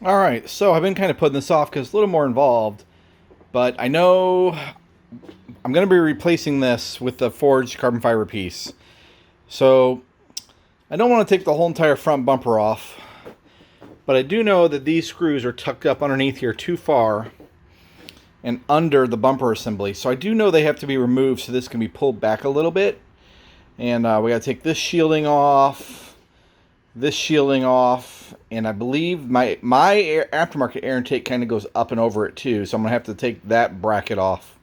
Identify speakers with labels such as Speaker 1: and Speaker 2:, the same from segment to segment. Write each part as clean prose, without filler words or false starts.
Speaker 1: All right, so I've been kind of putting this off because it's a little more involved, but I know I'm going to be replacing this with the forged carbon fiber piece. So I don't want to take the whole entire front bumper off, but I do know that these screws are tucked up underneath here too far and under the bumper assembly. So I do know they have to be removed so this can be pulled back a little bit. And we got to take this shielding off, and I believe my aftermarket air intake kind of goes up and over it too, so I'm gonna have to take that bracket off.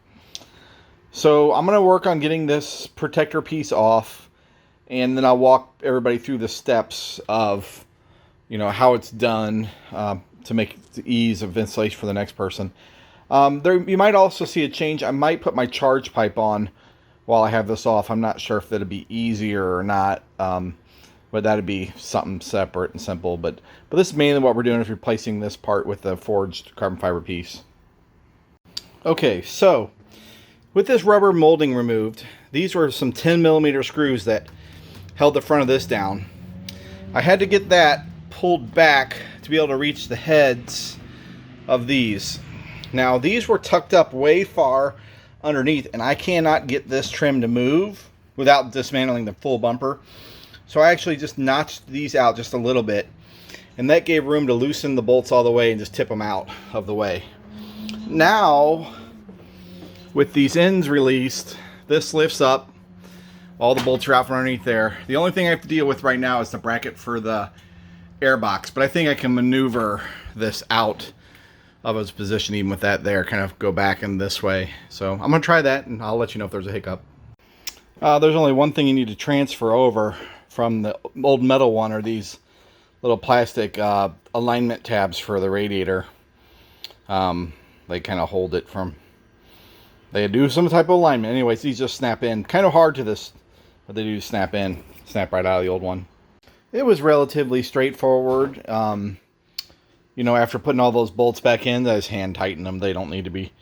Speaker 1: So I'm gonna work on getting this protector piece off, and then I'll walk everybody through the steps of, how it's done to make the ease of installation for the next person. You might also see a change. I might put my charge pipe on while I have this off. I'm not sure if that'll be easier or not. But that'd be something separate and simple. But this is mainly what we're doing, is replacing this part with the forged carbon fiber piece. Okay, so with this rubber molding removed, these were some 10mm screws that held the front of this down. I had to get that pulled back to be able to reach the heads of these. Now, these were tucked up way far underneath, and I cannot get this trim to move without dismantling the full bumper. So I actually just notched these out just a little bit, and that gave room to loosen the bolts all the way and just tip them out of the way. Now, with these ends released, this lifts up. All the bolts are out from underneath there. The only thing I have to deal with right now is the bracket for the air box, but I think I can maneuver this out of its position even with that there, kind of go back in this way. So I'm going to try that, and I'll let you know if there's a hiccup. There's only one thing you need to transfer over from the old metal one, are these little plastic alignment tabs for the radiator. They kind of hold it from, they do some type of alignment. Anyways, these just snap in. Kind of hard to this, but they do snap in, snap right out of the old one. It was relatively straightforward. After putting all those bolts back in, I just hand tighten them. They don't need to be.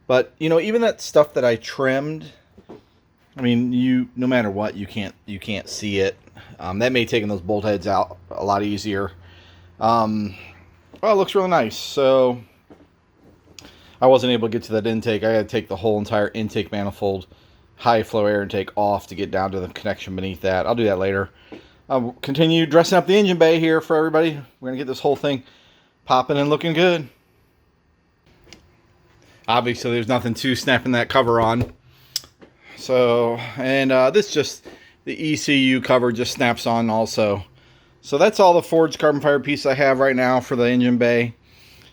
Speaker 1: But, even that stuff that I trimmed, I mean, no matter what, you can't see it. That made taking those bolt heads out a lot easier. Well, it looks really nice. So I wasn't able to get to that intake. I had to take the whole entire intake manifold, high flow air intake off to get down to the connection beneath that. I'll do that later. I'll continue dressing up the engine bay here for everybody. We're going to get this whole thing popping and looking good. Obviously, there's nothing to snapping that cover on. So, and this just, the ECU cover just snaps on also. So that's all the forged carbon fiber piece I have right now for the engine bay.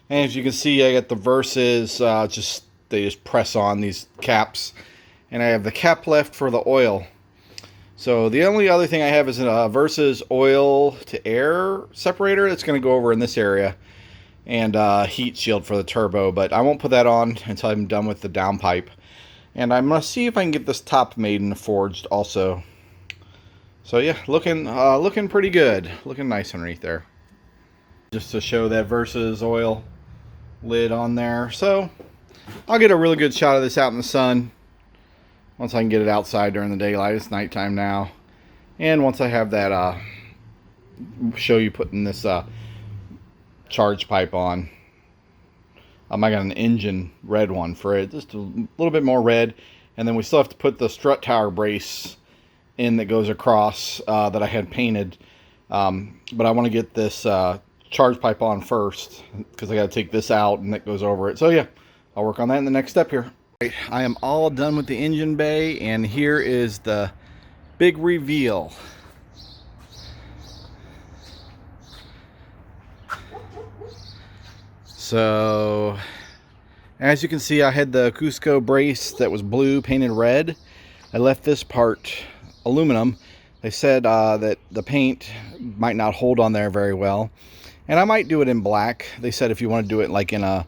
Speaker 1: And as you can see, I got the Versus, they just press on these caps. And I have the cap left for the oil. So the only other thing I have is a Versus oil to air separator that's going to go over in this area. And heat shield for the turbo, but I won't put that on until I'm done with the downpipe. And I'm going to see if I can get this top made and forged also. So yeah, looking pretty good. Looking nice underneath there. Just to show that Versus oil lid on there. So I'll get a really good shot of this out in the sun once I can get it outside during the daylight. It's nighttime now. And once I have that, show you putting this charge pipe on. I got an Injen red one for it, just a little bit more red, and then we still have to put the strut tower brace in that goes across that I had painted, but I want to get this charge pipe on first because I got to take this out and that goes over it. So yeah, I'll work on that in the next step here. Right, I am all done with the engine bay, and here is the big reveal. So, as you can see, I had the Cusco brace that was blue painted red. I left this part aluminum. They said that the paint might not hold on there very well, and I might do it in black. They said if you want to do it like in a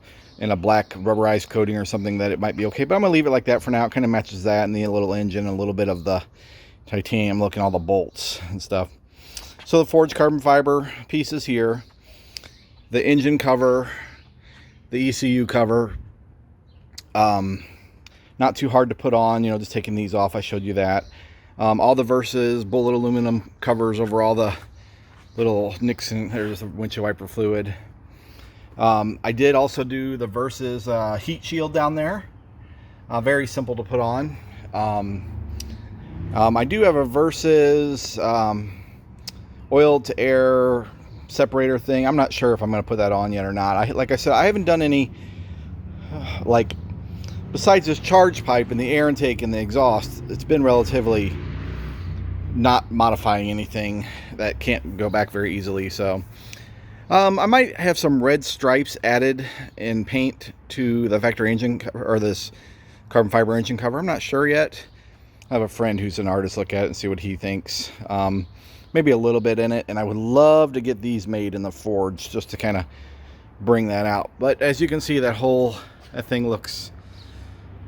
Speaker 1: black rubberized coating or something, that it might be okay, but I'm gonna leave it like that for now. It kind of matches that and the little engine, a little bit of the titanium looking, all the bolts and stuff. So the forged carbon fiber pieces here, the engine cover, the ECU cover, not too hard to put on, just taking these off. I showed you that. All the Versus bullet aluminum covers over all the little nicks, and there's the windshield wiper fluid. I did also do the Versus heat shield down there. Very simple to put on. I do have a Versus oil to air separator thing. I'm not sure if I'm going to put that on yet or not. Like I said, I haven't done any, like, besides this charge pipe and the air intake and the exhaust, it's been relatively not modifying anything that can't go back very easily. So I might have some red stripes added in paint to the factory engine or this carbon fiber engine cover. I'm not sure yet. I have a friend who's an artist, look at it and see what he thinks. Maybe a little bit in it, and I would love to get these made in the forge just to kind of bring that out. But as you can see, that thing looks,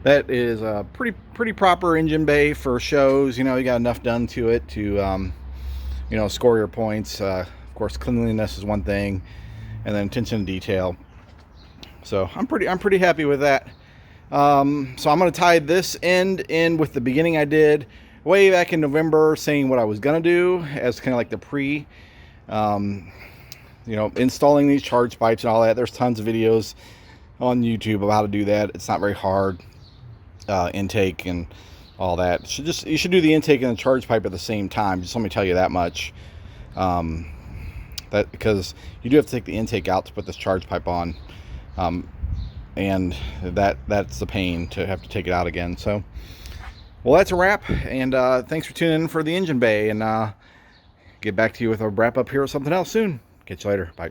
Speaker 1: that is a pretty proper engine bay for shows. You know, you got enough done to it to you know, score your points. Of course, cleanliness is one thing, and then attention to detail. So I'm pretty happy with that. So I'm going to tie this end in with the beginning I did way back in November, saying what I was going to do as kind of like the pre, you know, installing these charge pipes and all that. There's tons of videos on YouTube of how to do that. It's not very hard. Intake and all that. You should do the intake and the charge pipe at the same time. Just let me tell you that much. That because you do have to take the intake out to put this charge pipe on. And that's the pain to have to take it out again. So, well, that's a wrap, and thanks for tuning in for the engine bay, and get back to you with a wrap up here or something else soon. Catch you later. Bye.